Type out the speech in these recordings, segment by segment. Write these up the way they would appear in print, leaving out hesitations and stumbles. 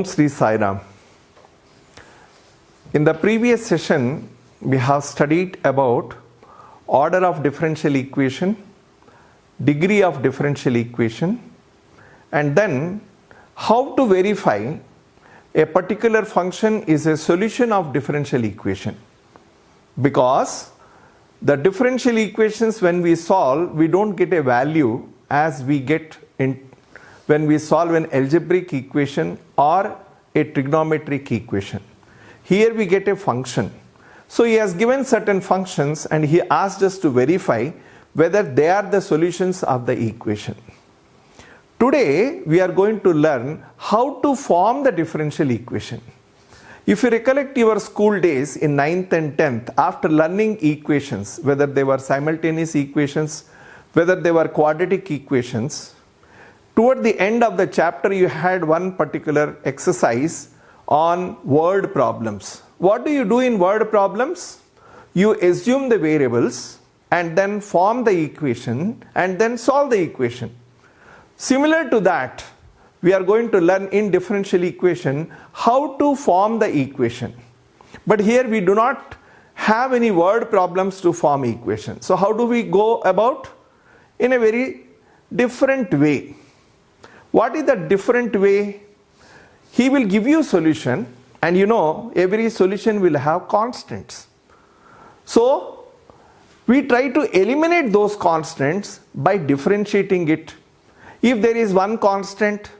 Sri Sai Ram. In the previous session, we have studied about order of differential equation, degree of differential equation, and then how to verify a particular function is a solution of differential equation. Because the differential equations, when we solve, we don't get a value as we get in when we solve an algebraic equation or a trigonometric equation. Here we get a function. So he has given certain functions and he asked us to verify whether they are the solutions of the equation. Today we are going to learn how to form the differential equation. If you recollect your school days in 9th and 10th, after learning equations, whether they were simultaneous equations, whether they were quadratic equations, toward the end of the chapter you had one particular exercise on word problems. What do you do in word problems? You assume the variables and then form the equation and then solve the equation. Similar to that, we are going to learn in differential equation how to form the equation. But here we do not have any word problems to form equation. So how do we go about? In a very different way. What is the different way? He will give you solution, and you know every solution will have constants. So we try to eliminate those constants by differentiating it. If there is one constant,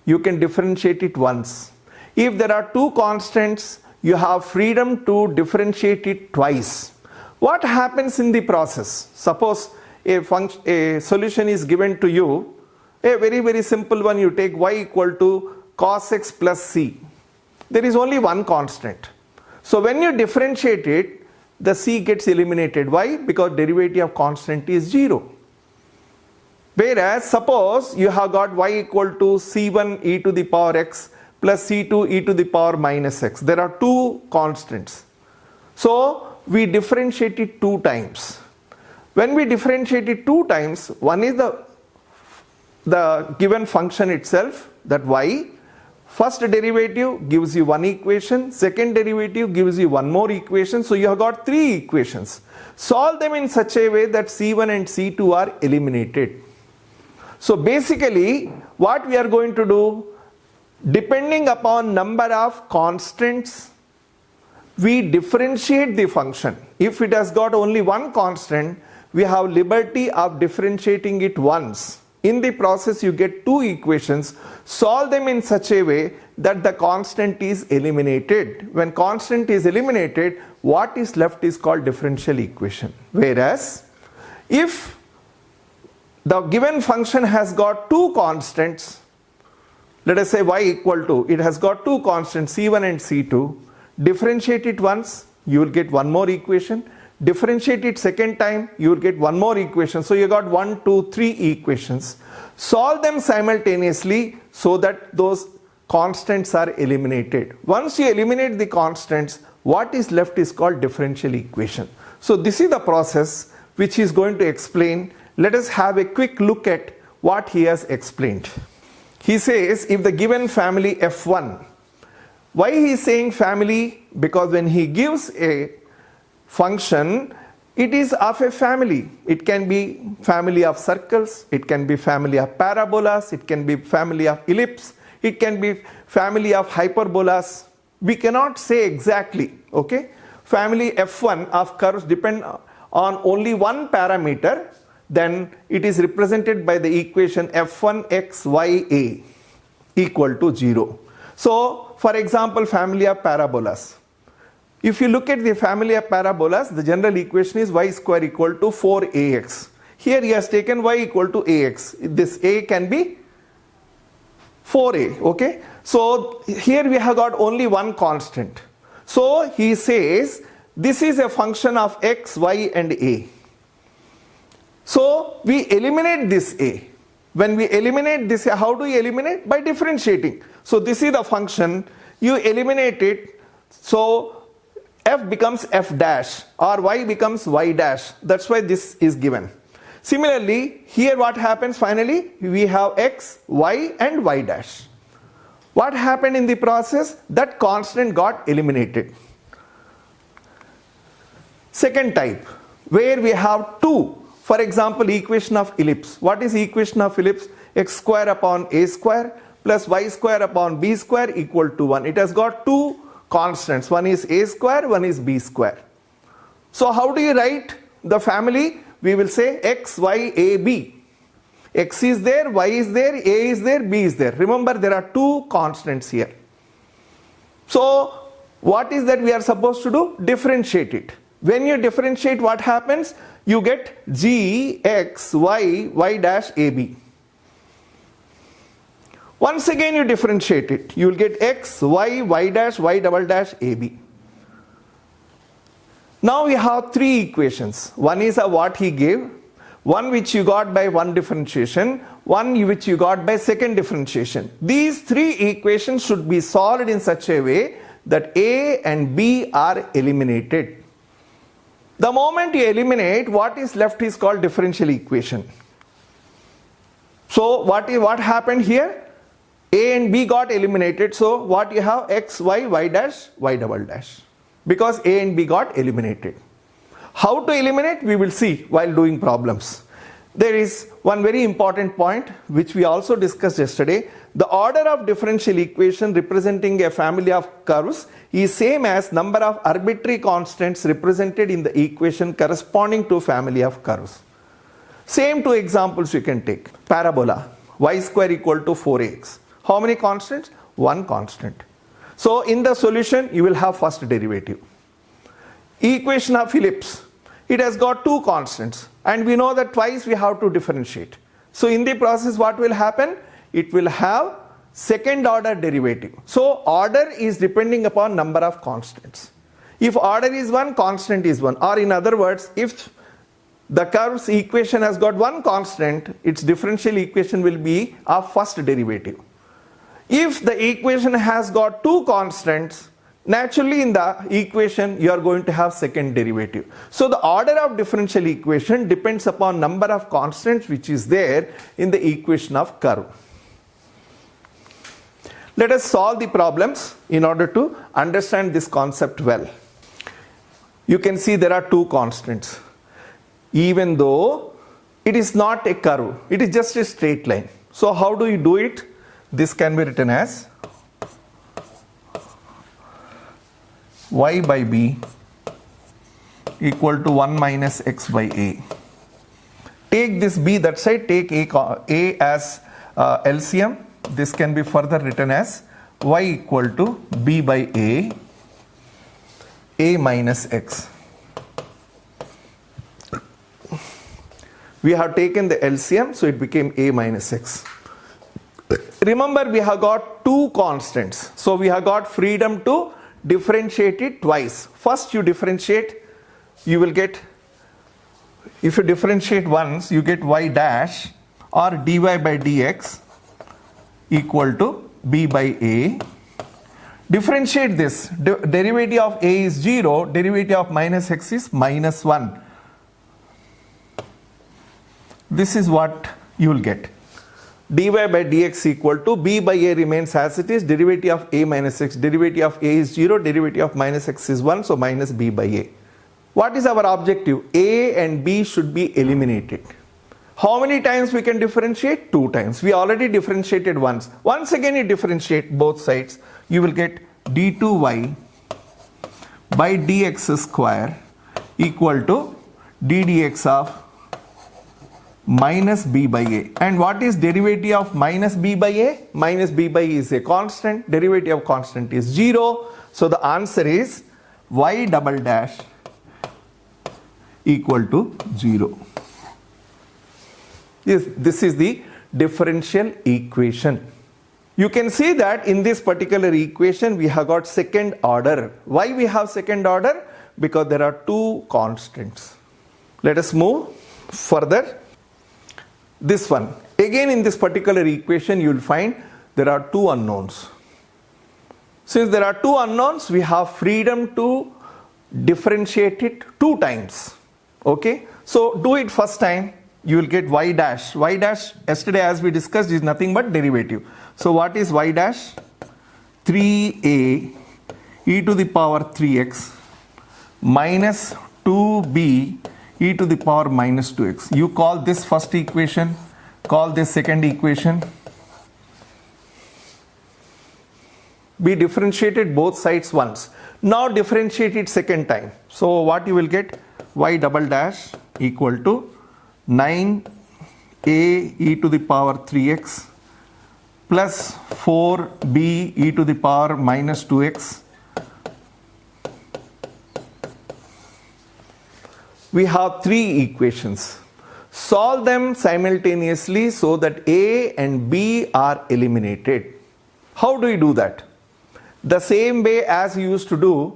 you can differentiate it once. If there are two constants, you have freedom to differentiate it twice. What happens in the process? Suppose a solution is given to you, a very simple one. You take y equal to cos x plus c. There is only one constant. So when you differentiate it, the c gets eliminated. Why? Because derivative of constant is 0. Whereas suppose you have got y equal to c1 e to the power x plus c2 e to the power minus x. There are two constants. So we differentiate it two times. When we differentiate it two times, one is the given function itself, that y. First derivative gives you one equation, second derivative gives you one more equation, so you have got three equations. Solve them in such a way that c1 and c2 are eliminated. So basically what we are going to do, depending upon number of constants, we differentiate the function. If it has got only one constant, we have liberty of differentiating it once. In the process you get two equations. Solve them in such a way that the constant is eliminated. When constant is eliminated, what is left is called differential equation. Whereas if the given function has got two constants, let us say y equal to, it has got two constants c1 and c2, differentiate it once, you will get one more equation. Differentiate it second time, you will get one more equation. So you got 1, 2, 3 equations. Solve them simultaneously so that those constants are eliminated. Once you eliminate the constants, what is left is called differential equation. So this is the process which he is going to explain. Let us have a quick look at what he has explained. He says if the given family f1, why he is saying family? Because when he gives a function, it is of a family. It can be family of circles, it can be family of parabolas, it can be family of ellipse, it can be family of hyperbolas. We cannot say exactly, okay? Family f1 of curves depend on only one parameter, then it is represented by the equation f1 x y a equal to 0. So for example, family of parabolas. If you look at the family of parabolas, the general equation is y square equal to 4ax. Here he has taken y equal to ax. This a can be 4a, okay? So here we have got only one constant. So he says this is a function of x, y and a. So we eliminate this a. When we eliminate this a, how do we eliminate? By differentiating. So this is the function, you eliminate it, so f becomes f dash or y becomes y dash. That's why this is given. Similarly, here what happens finally? We have x, y and y dash. What happened in the process? That constant got eliminated. Second type, where we have two. For example, equation of ellipse. What is equation of ellipse? X square upon a square plus y square upon b square equal to 1. It has got two constants. One is a square, one is b square. So how do you write the family? We will say x, y, a, b. X is there, y is there, a is there, b is there. Remember, there are two constants here. So what is that we are supposed to do? Differentiate it. When you differentiate, what happens? You get g, x, y, y dash, a, b. Once again you differentiate it. You will get x, y, y dash, y double dash, a, b. Now we have three equations. One is what he gave, one which you got by one differentiation, one which you got by second differentiation. These three equations should be solved in such a way that a and b are eliminated. The moment you eliminate, what is left is called differential equation. So what happened here? A and b got eliminated. So what you have? X, y, y dash, y double dash. Because a and b got eliminated. How to eliminate? We will see while doing problems. There is one very important point which we also discussed yesterday. The order of differential equation representing a family of curves is same as number of arbitrary constants represented in the equation corresponding to family of curves. Same two examples you can take. Parabola, y square equal to 4ax. How many constants? One constant. So in the solution you will have first derivative. Equation of ellipse, it has got two constants and we know that twice we have to differentiate. So in the process what will happen? It will have second order derivative. So order is depending upon number of constants. If order is 1, constant is 1. Or in other words, if the curve's equation has got one constant, its differential equation will be of first derivative. If the equation has got two constants, naturally in the equation you are going to have second derivative. So the order of differential equation depends upon number of constants which is there in the equation of curve. Let us solve the problems in order to understand this concept well. You can see there are two constants. Even though it is not a curve, it is just a straight line. So how do you do it? This can be written as y by b equal to 1 minus x by a. Take this b that side, take a as LCM. This can be further written as y equal to b by a minus x. We have taken the LCM, so it became a minus x. Remember, we have got two constants, so we have got freedom to differentiate it twice. First you differentiate, you will get, if you differentiate once, you get y dash or dy by dx equal to b by a. Differentiate this, derivative of a is 0, derivative of minus x is minus 1. This is what you will get. Dy by dx equal to b by a remains as it is, derivative of a minus x, derivative of a is 0, derivative of minus x is 1, so minus b by a. What is our objective? A and b should be eliminated. How many times we can differentiate? 2 times. We already differentiated once. Once again you differentiate both sides. You will get d2y by dx square equal to ddx of minus b by a. And what is derivative of minus b by a? Minus b by a is a constant. Derivative of constant is 0. So the answer is y double dash equal to 0. Yes, this is the differential equation. You can see that in this particular equation we have got second order. Why we have second order? Because there are two constants. Let us move further. This one. Again in this particular equation you will find there are two unknowns. Since there are two unknowns, we have freedom to differentiate it 2 times. Okay. So do it first time. You will get y dash. Y dash yesterday as we discussed is nothing but derivative. So what is y dash? 3a e to the power 3x minus 2b e to the power minus 2x. You call this first equation, call this second equation. We differentiated both sides once. Now differentiate it second time. So what you will get? Y double dash equal to 9a e to the power 3x plus 4b e to the power minus 2x. We have three equations. Solve them simultaneously so that a and b are eliminated. How do we do that? The same way as you used to do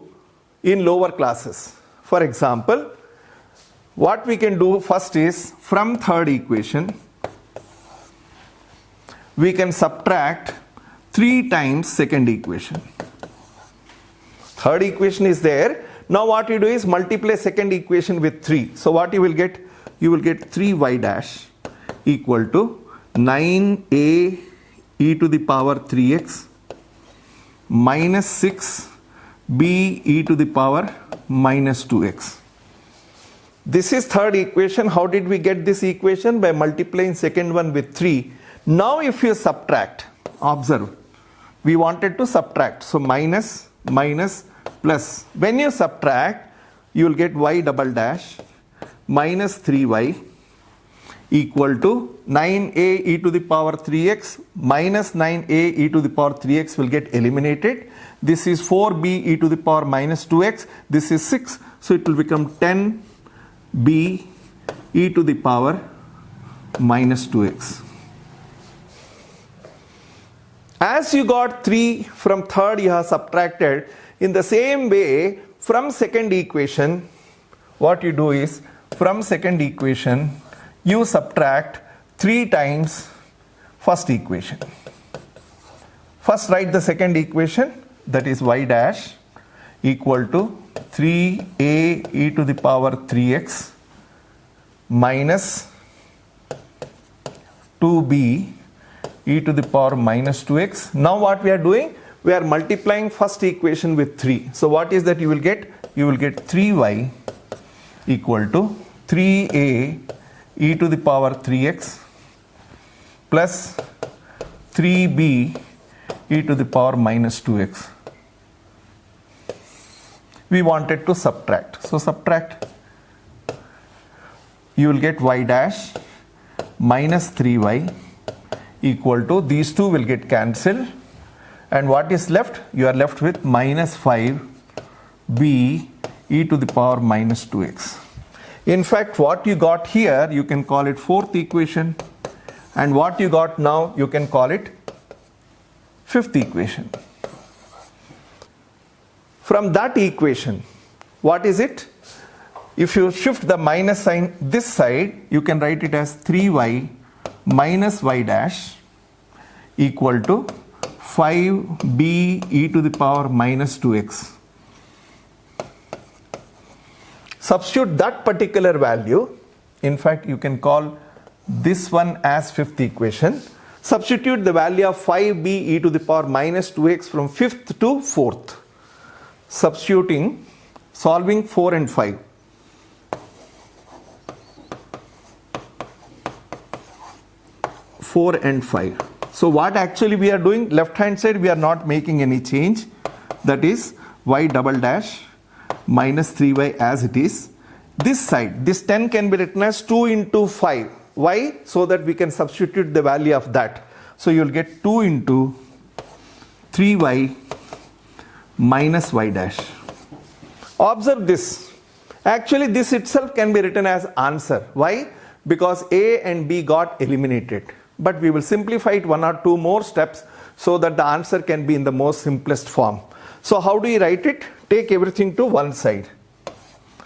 in lower classes. For example, what we can do first is, from third equation, we can subtract 3 times second equation. Third equation is there. Now what you do is multiply second equation with 3. So what you will get? You will get 3y dash equal to 9a e to the power 3x minus 6b e to the power minus 2x. This is third equation. How did we get this equation? By multiplying second one with 3. Now if you subtract, observe, we wanted to subtract. So minus, minus, plus. When you subtract, you will get y double dash minus 3y equal to 9a e to the power 3x minus 9a e to the power 3x will get eliminated. This is 4b e to the power minus 2x. This is 6. So it will become 10b e to the power minus 2x. As you got 3 from third, you have subtracted. In the same way, from second equation, what you do is, from second equation, you subtract 3 times first equation. First write the second equation, that is y dash equal to 3a e to the power 3x minus 2b e to the power minus 2x. Now what we are doing? We are multiplying first equation with 3. So what is that you will get? You will get 3y equal to 3a e to the power 3x plus 3b e to the power minus 2x. We wanted to subtract. So subtract. You will get y dash minus 3y equal to, these two will get cancelled. And what is left? You are left with minus 5b e to the power minus 2x. In fact, what you got here, you can call it fourth equation. And what you got now, you can call it fifth equation. From that equation, what is it? If you shift the minus sign this side, you can write it as 3y minus y dash equal to 5b e to the power minus 2x. Substitute that particular value. In fact, you can call this one as fifth equation. Substitute the value of 5b e to the power minus 2x from fifth to fourth. Substituting, solving 4 and 5. So what actually we are doing? Left hand side we are not making any change. That is y double dash minus 3y as it is. This side, this 10 can be written as 2 into 5. Why? So that we can substitute the value of that. So you will get 2 into 3y minus y dash. Observe this. Actually this itself can be written as answer. Why? Because a and b got eliminated. But we will simplify it 1 or 2 more steps so that the answer can be in the most simplest form. So how do you write it? Take everything to one side.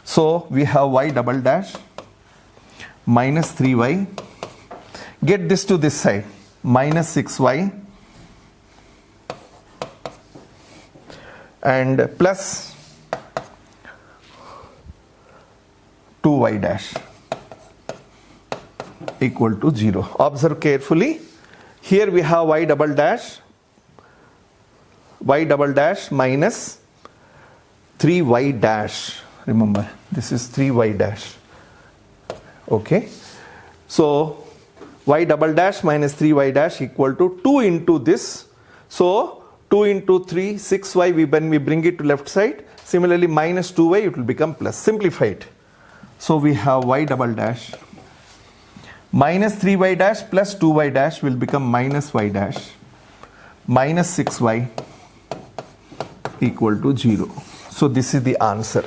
So we have y double dash minus 3y. Get this to this side. Minus 6y and plus 2y dash equal to 0. Observe carefully. Here we have y double dash y double dash minus 3y dash. Remember, this is 3y dash. Okay. So, y double dash minus 3y dash equal to 2 into this. So, 2 into 3, 6y, when we bring it to left side. Similarly, minus 2y, it will become plus. Simplify it. So, we have y double dash minus 3y dash plus 2y dash will become minus y dash minus 6y equal to 0. So, this is the answer.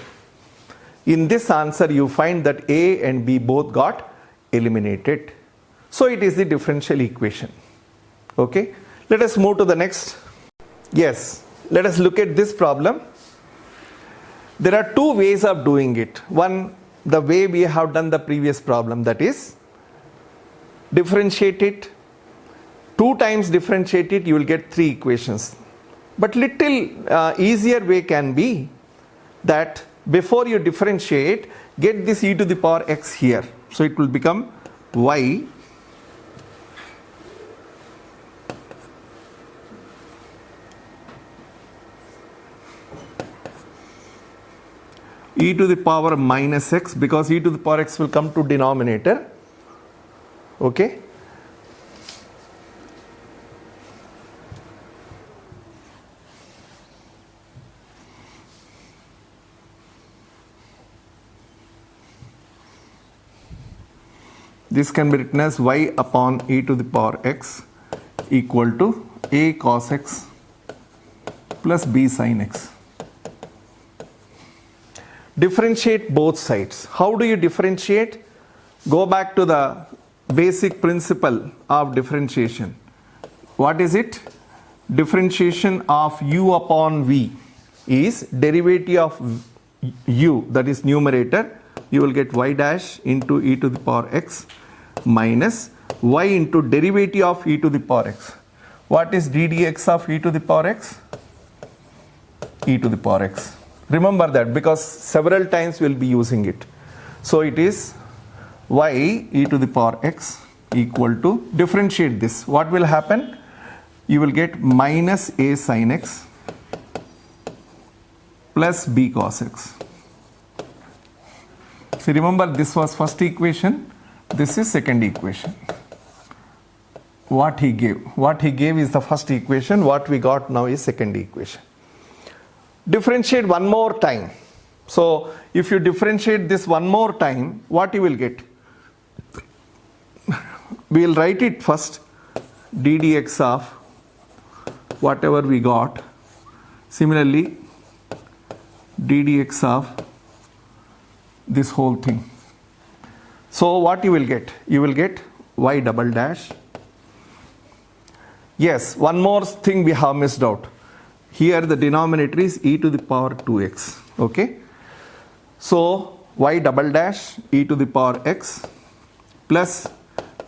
In this answer, you find that A and B both got eliminated. So, it is the differential equation. Okay. Let us move to the next. Yes, let us look at this problem. There are two ways of doing it. One, the way we have done the previous problem, that is, differentiate it. 2 times differentiate it, you will get 3 equations. But little easier way can be that before you differentiate, get this e to the power x here. So it will become y e to the power minus x, because e to the power x will come to denominator. Okay. This can be written as y upon e to the power x equal to a cos x plus b sin x. Differentiate both sides. How do you differentiate? Go back to the basic principle of differentiation. What is it? Differentiation of u upon v is derivative of u, that is numerator. You will get y dash into e to the power x minus y into derivative of e to the power x. What is ddx of e to the power x? E to the power x. Remember that, because several times we will be using it. So it is y e to the power x equal to, differentiate this. What will happen? You will get minus a sin x plus b cos x. So remember, this was first equation, this is second equation. What he gave is the first equation, what we got now is second equation. Differentiate one more time. So if you differentiate this one more time, what you will get? We will write it first, ddx of whatever we got. Similarly, ddx of this whole thing. So what you will get? You will get y double dash. Yes, one more thing we have missed out. Here the denominator is e to the power 2x. Okay. So y double dash e to the power x plus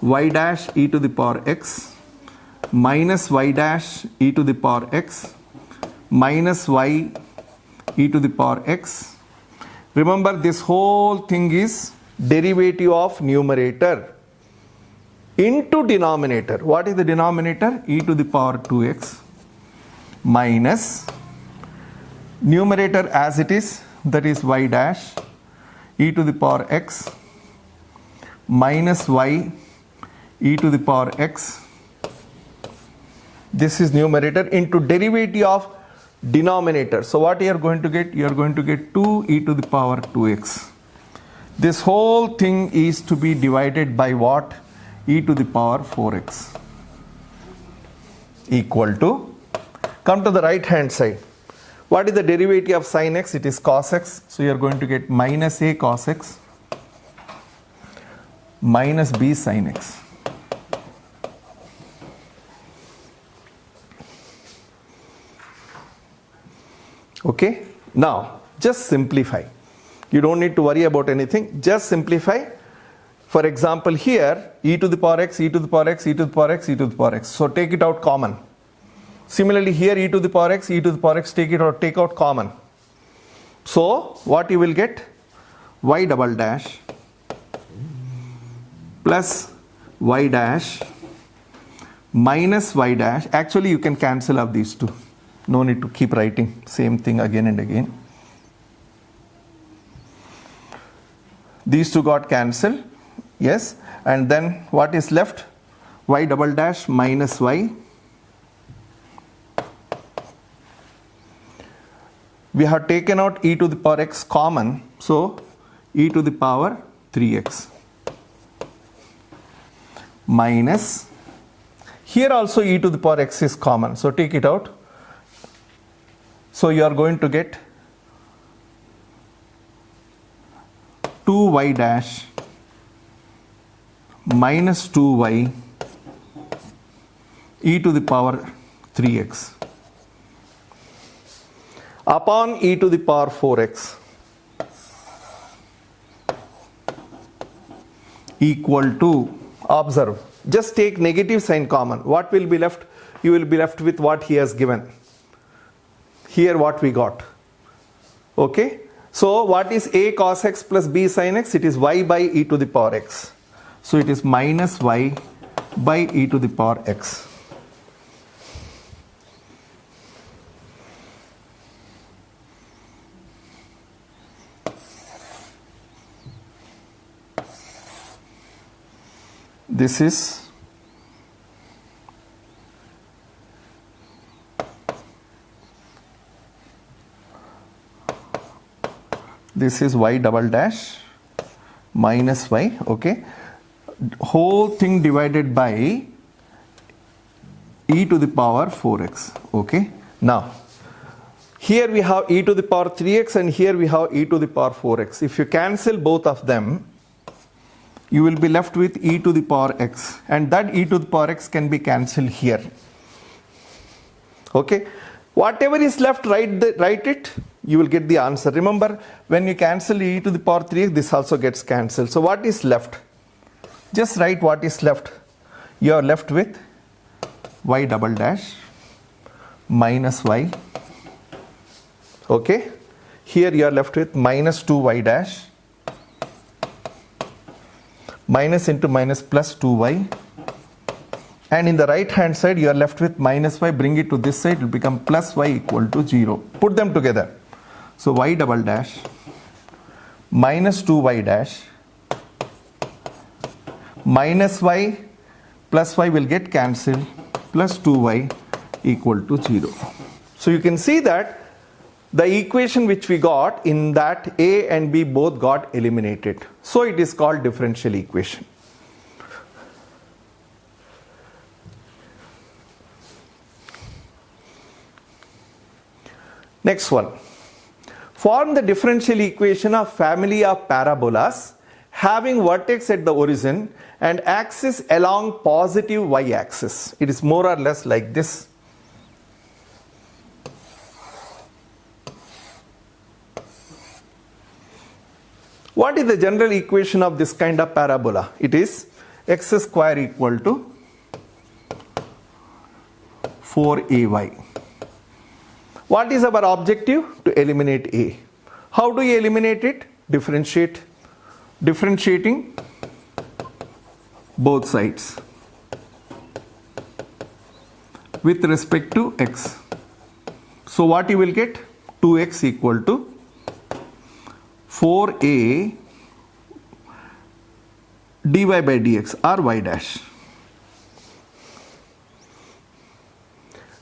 y dash e to the power x minus y dash e to the power x minus y e to the power x. Remember, this whole thing is derivative of numerator into denominator. What is the denominator? E to the power 2x minus numerator as it is, that is y dash e to the power x minus y e to the power x. This is numerator into derivative of denominator. So what you are going to get? You are going to get 2 e to the power 2x. This whole thing is to be divided by what? E to the power 4x equal to, come to the right hand side. What is the derivative of sin x? It is cos x. So you are going to get minus a cos x minus b sin x. Okay. Now just simplify. You don't need to worry about anything. Just simplify. For example, here e to the power x, e to the power x, e to the power x, e to the power x. So take it out common. Similarly, here e to the power x, e to the power x, take out common. So what you will get? Y double dash plus y dash minus y dash. Actually, you can cancel out these two. No need to keep writing same thing again and again. These two got cancelled. Yes. And then what is left? Y double dash minus y. We have taken out e to the power x common. So e to the power 3x minus, here also e to the power x is common. So take it out. So you are going to get 2y dash minus 2y e to the power 3x upon e to the power 4x equal to, observe, just take negative sign common. What will be left? You will be left with what he has given. Here what we got. Okay. So what is a cos x plus b sin x? It is y by e to the power x. So it is minus y by e to the power x. This is y double dash minus y, okay, whole thing divided by e to the power 4x, okay. Now here we have e to the power 3x and here we have e to the power 4x. If you cancel both of them, you will be left with e to the power x, and that e to the power x can be cancelled here. Okay, whatever is left, write it, you will get the answer. Remember, when you cancel e to the power 3x, this also gets cancelled. So what is left? Just write what is left. You are left with y double dash minus y. Okay, here you are left with minus 2y dash minus into minus plus 2y, and in the right hand side you are left with minus y. Bring it to this side, it will become plus y equal to 0. Put them together. So y double dash minus 2y dash minus y plus y will get cancelled, plus 2y equal to 0. So you can see that the equation which we got, in that a and b both got eliminated. So it is called differential equation. Next one. Form the differential equation of family of parabolas having vertex at the origin and axis along positive y-axis. It is more or less like this. What is the general equation of this kind of parabola? It is x square equal to 4ay. What is our objective? To eliminate a. How do you eliminate it? Differentiating both sides with respect to x. So what you will get? 2x equal to 4a dy by dx or y dash.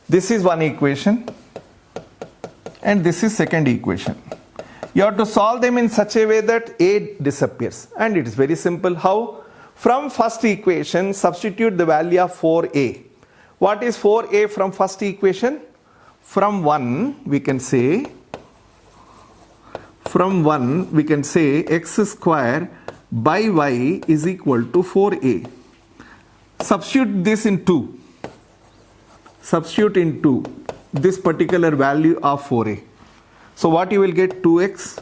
This is one equation and this is second equation. You have to solve them in such a way that a disappears, and it is very simple. How? From first equation substitute the value of 4a. What is 4a from first equation? From 1 we can say x square by y is equal to 4a. Substitute this in 2. Substitute in 2 this particular value of 4a. So what you will get? 2x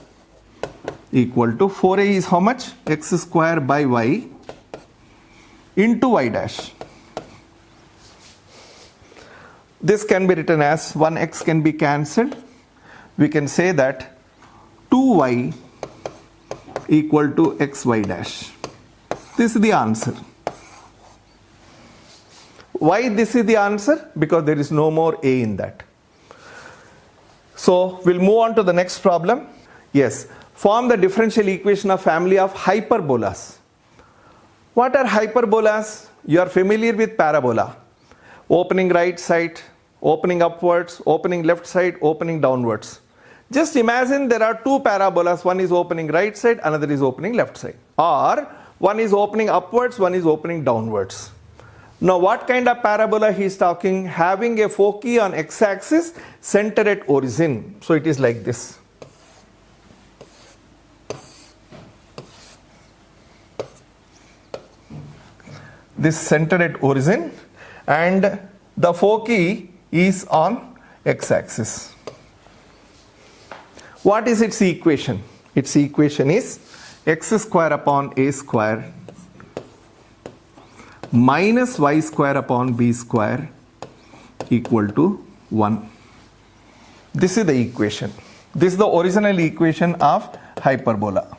equal to 4a is how much? X square by y into y dash. This can be written as 1x can be cancelled. We can say that 2y equal to xy dash. This is the answer. Why this is the answer? Because there is no more a in that. So we'll move on to the next problem. Yes, form the differential equation of family of hyperbolas. What are hyperbolas? You are familiar with parabola. Opening right side, opening upwards, opening left side, opening downwards. Just imagine there are two parabolas. One is opening right side, another is opening left side. Or one is opening upwards, one is opening downwards. Now what kind of parabola he is talking? Having a foci on x-axis, center at origin. So it is like this. This center at origin, and the foci is on x-axis. What is its equation? Its equation is x square upon a square minus y square upon b square equal to 1. This is the equation. This is the original equation of hyperbola.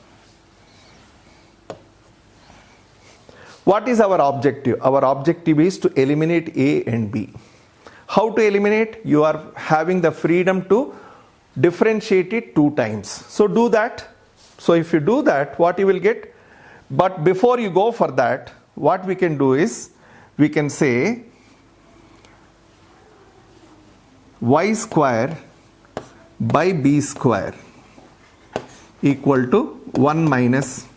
What is our objective? Our objective is to eliminate a and b. How to eliminate? You are having the freedom to differentiate it 2 times. So do that. So if you do that, what you will get? But before you go for that, what we can do is, we can say y square by b square equal to 1 minus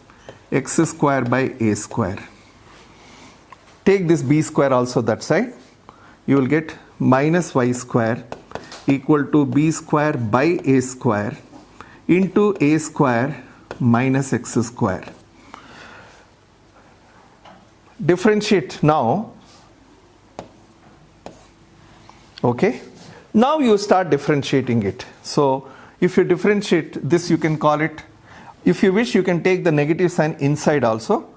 x square by a square. Take this b square also that side. You will get minus y square equal to b square by a square into a square minus x square. Differentiate now. Okay. Now you start differentiating it. So if you differentiate this, you can call it, if you wish, you can take the negative sign inside also.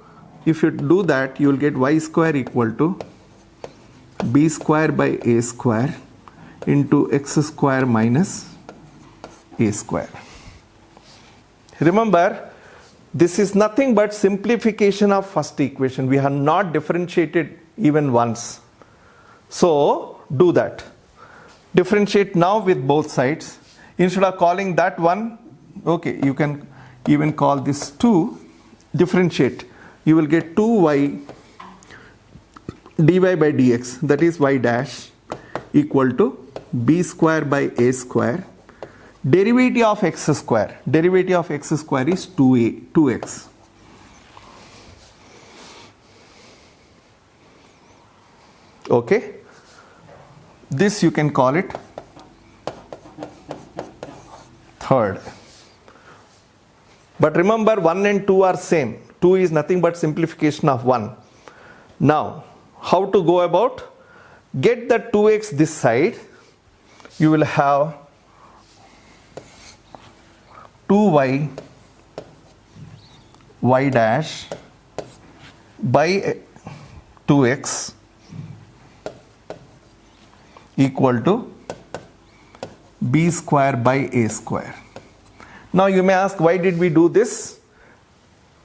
If you do that, you will get y square equal to b square by a square into x square minus a square. Remember, this is nothing but simplification of first equation. We have not differentiated even once. So do that. Differentiate now with both sides. Instead of calling that one, okay, you can even call this 2. Differentiate. You will get 2y dy by dx, that is y dash, equal to b square by a square. Derivative of x square. Derivative of x square is 2x. Okay. This you can call it third. But remember, 1 and 2 are same. 2 is nothing but simplification of 1. Now, how to go about? Get the 2x this side. You will have 2y y dash by 2x equal to b square by a square. Now you may ask, why did we do this?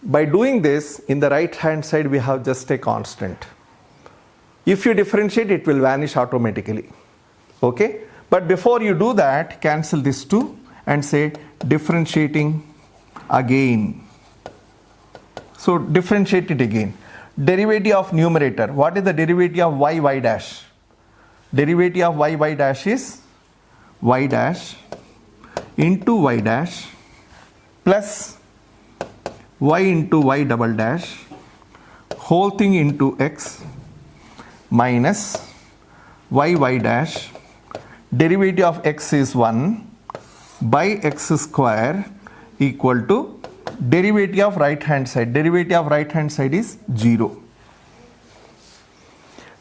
By doing this, in the right hand side we have just a constant. If you differentiate, it will vanish automatically. Okay? But before you do that, cancel this 2 and say differentiating again. So differentiate it again. Derivative of numerator. What is the derivative of y dash? Derivative of y dash is y dash into y dash plus y into y double dash whole thing into x minus y dash. Derivative of x is 1 by x square equal to derivative of right hand side. Derivative of right hand side is 0.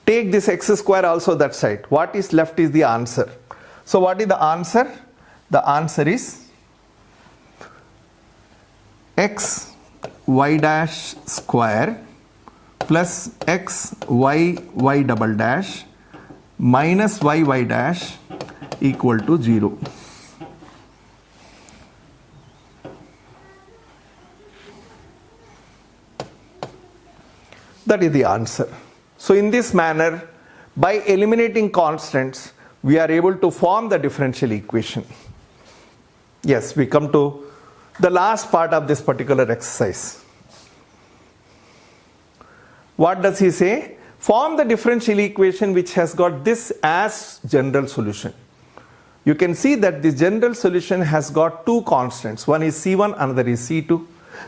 Take this x square also that side. What is left is the answer. So what is the answer? The answer is x y dash square plus x y double dash minus y dash equal to 0. That is the answer. So in this manner, by eliminating constants, we are able to form the differential equation. Yes, we come to the last part of this particular exercise. What does he say? Form the differential equation which has got this as general solution. You can see that the general solution has got two constants. One is C1, another is C2.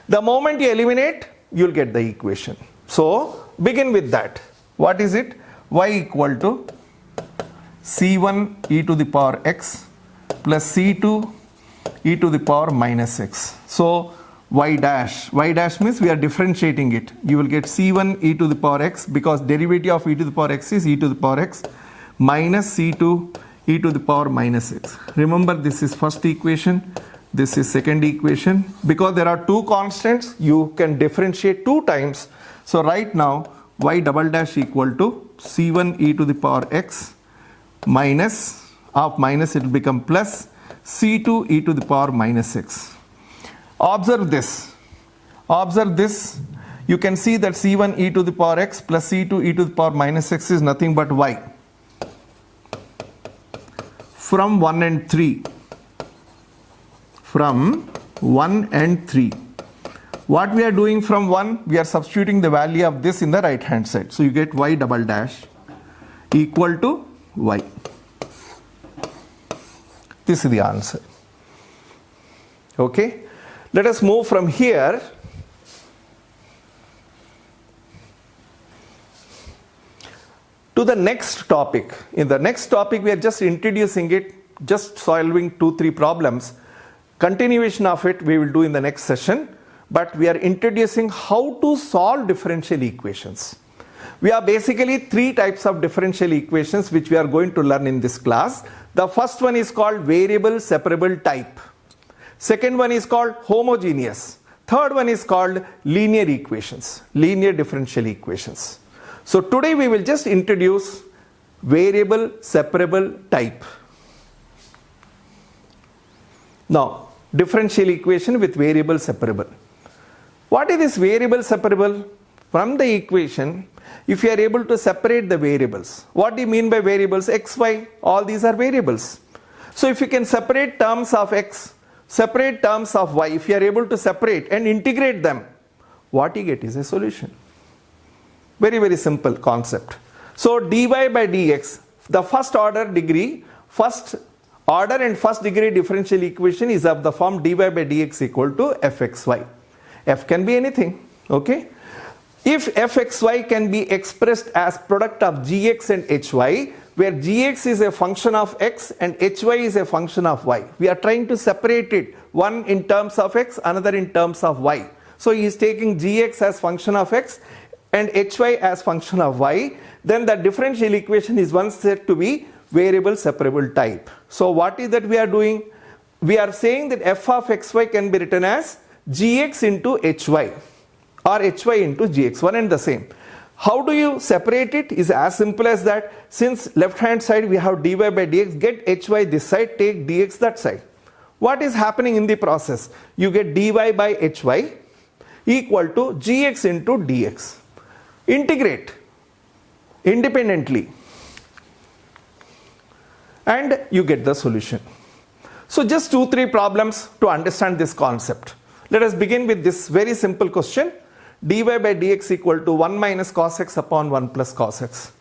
The moment you eliminate, you'll get the equation. So, begin with that. What is it? Y equal to C1 e to the power x plus C2 e to the power minus x. So, y dash means we are differentiating it. You will get C1 e to the power x because derivative of e to the power x is e to the power x minus C2 e to the power minus x. Remember, this is first equation, this is second equation. Because there are two constants, you can differentiate two times. So right now y double dash equal to C1 e to the power x minus of minus, it will become plus C2 e to the power minus x. Observe this. Observe this. You can see that C1 e to the power x plus C2 e to the power minus x is nothing but y. From 1 and 3. From 1 and 3. What we are doing from 1? We are substituting the value of this in the right hand side. So you get y double dash equal to y. This is the answer. Okay. Let us move from here to the next topic. In the next topic, we are just introducing it, just solving 2-3 problems. Continuation of it we will do in the next session, but we are introducing how to solve differential equations. We are basically 3 types of differential equations which we are going to learn in this class. The first one is called variable separable type. Second one is called homogeneous. Third one is called linear equations, linear differential equations. So today we will just introduce variable separable type. Now, differential equation with variable separable. What is this variable separable? From the equation, if you are able to separate the variables, what do you mean by variables? X, Y, all these are variables. So if you can separate terms of X, separate terms of Y, if you are able to separate and integrate them, what you get is a solution. Very, very simple concept. So dy by dx, the first order and first degree differential equation is of the form dy by dx equal to fxy. F can be anything, okay? If fxy can be expressed as product of gx and hy, where gx is a function of x and hy is a function of y. We are trying to separate it, one in terms of x, another in terms of y. So he is taking gx as function of x and hy as function of y. Then the differential equation is once said to be variable separable type. So what is that we are doing? We are saying that f of xy can be written as gx into hy or hy into gx, one and the same. How do you separate it? Is as simple as that. Since left hand side we have dy by dx, get hy this side, take dx that side. What is happening in the process? You get dy by hy equal to gx into dx. Integrate independently and you get the solution. So just 2-3 problems to understand this concept. Let us begin with this very simple question. Dy by dx equal to 1 minus cos x upon 1 plus cos x.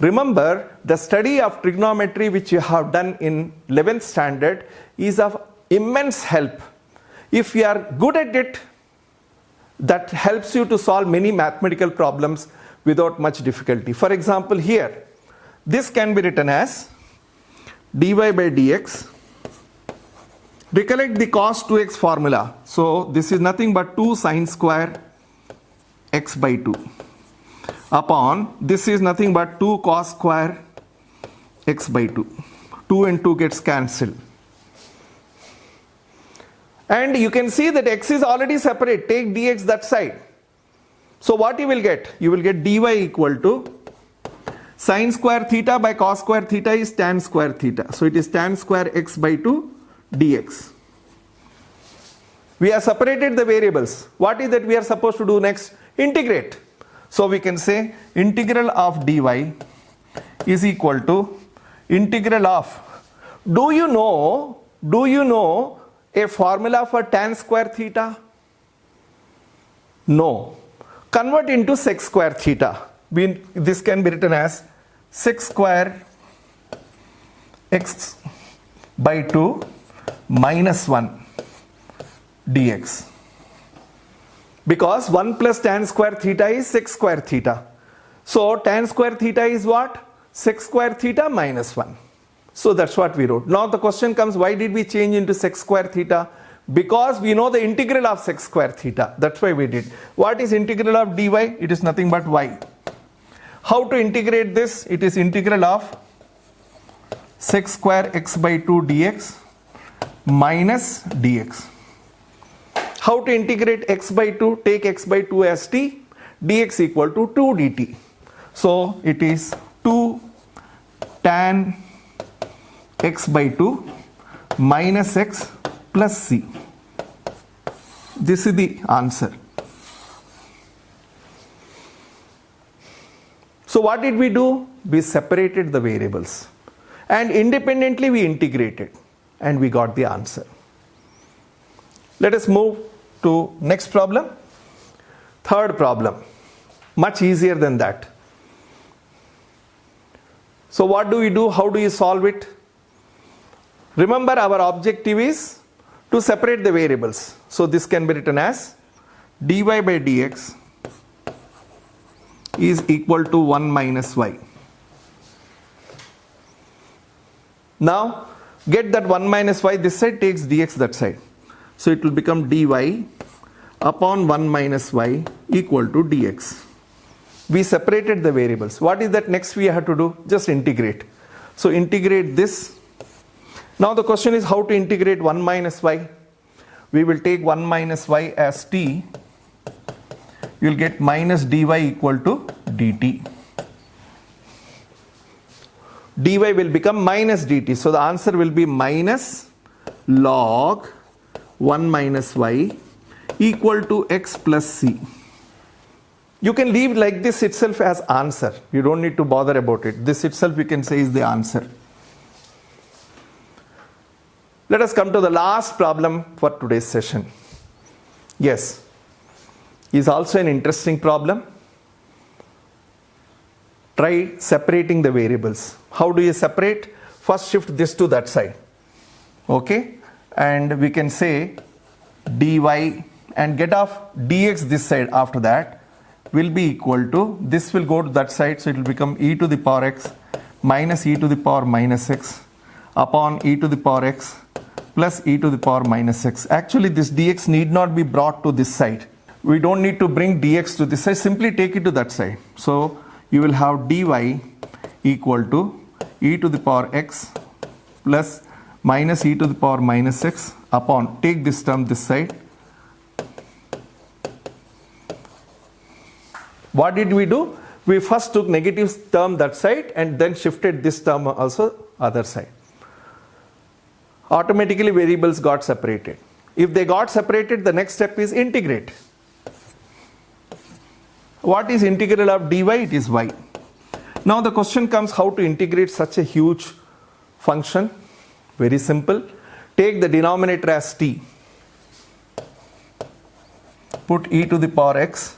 Remember, the study of trigonometry which you have done in 11th standard is of immense help. If you are good at it, that helps you to solve many mathematical problems without much difficulty. For example, here, this can be written as dy by dx. Recollect the cos 2x formula. So this is nothing but 2 sine square x by 2 upon this is nothing but 2 cos square x by 2. 2 and 2 gets cancelled. And you can see that x is already separate. Take dx that side. So what you will get? You will get dy equal to sine square theta by cos square theta is tan square theta. So it is tan square x by 2 dx. We have separated the variables. What is that we are supposed to do next? Integrate. So we can say integral of dy is equal to integral of, do you know a formula for tan square theta? No. Convert into sec square theta. This can be written as sec square x by 2 minus 1 dx. Because 1 plus tan square theta is sec square theta. So tan square theta is what? Sec square theta minus 1. So that's what we wrote. Now the question comes, why did we change into sec square theta? Because we know the integral of sec square theta. That's why we did. What is integral of dy? It is nothing but y. How to integrate this? It is integral of sec square x by 2 dx minus dx. How to integrate x by 2? Take x by 2 as t, dx equal to 2 dt. So it is 2 tan x by 2 minus x plus c. This is the answer. So what did we do? We separated the variables and independently we integrated and we got the answer. Let us move to next problem. Third problem. Much easier than that. So what do we do? How do you solve it? Remember, our objective is to separate the variables. So this can be written as dy by dx is equal to 1 minus y. Now get that 1 minus y this side, takes dx that side. So it will become dy upon 1 minus y equal to dx. We separated the variables. What is that next we have to do? Just integrate. So integrate this. Now the question is how to integrate 1 minus y. We will take 1 minus y as t. You will get minus dy equal to dt. Dy will become minus dt. So the answer will be minus log 1 minus y equal to x plus c. You can leave like this itself as answer. You don't need to bother about it. This itself you can say is the answer. Let us come to the last problem for today's session. Yes, is also an interesting problem. Try separating the variables. How do you separate? First shift this to that side. Okay, and we can say dy and get off dx this side after that will be equal to, this will go to that side, so it will become e to the power x minus e to the power minus x upon e to the power x plus e to the power minus x. Actually this dx need not be brought to this side. We don't need to bring dx to this side, simply take it to that side. So you will have dy equal to e to the power x plus minus e to the power minus x upon, take this term this side. What did we do? We first took negative term that side and then shifted this term also other side. Automatically variables got separated. If they got separated, the next step is integrate. What is integral of dy? It is y. Now the question comes how to integrate such a huge function. Very simple. Take the denominator as t. Put e to the power x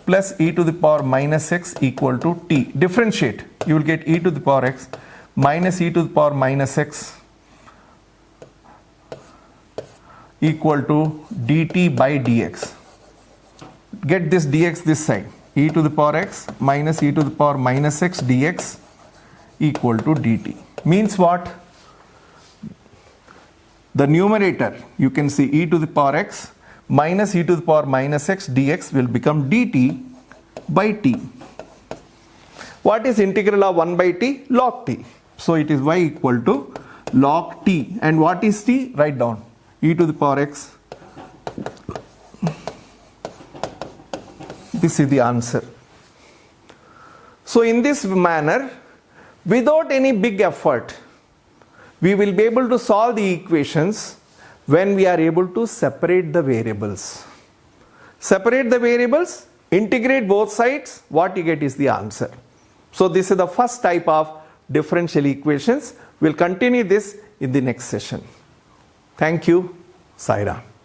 plus e to the power minus x equal to t. Differentiate. You will get e to the power x minus e to the power minus x equal to dt by dx. Get this dx this side. E to the power x minus e to the power minus x dx equal to dt. Means what? The numerator, you can see e to the power x minus e to the power minus x dx will become dt by t. What is integral of 1 by t? Log t. So it is y equal to log t. And what is t? Write down. E to the power x. This is the answer. So in this manner, without any big effort, we will be able to solve the equations when we are able to separate the variables. Separate the variables, integrate both sides, what you get is the answer. So this is the first type of differential equations. We'll continue this in the next session. Thank you. Sai Ram.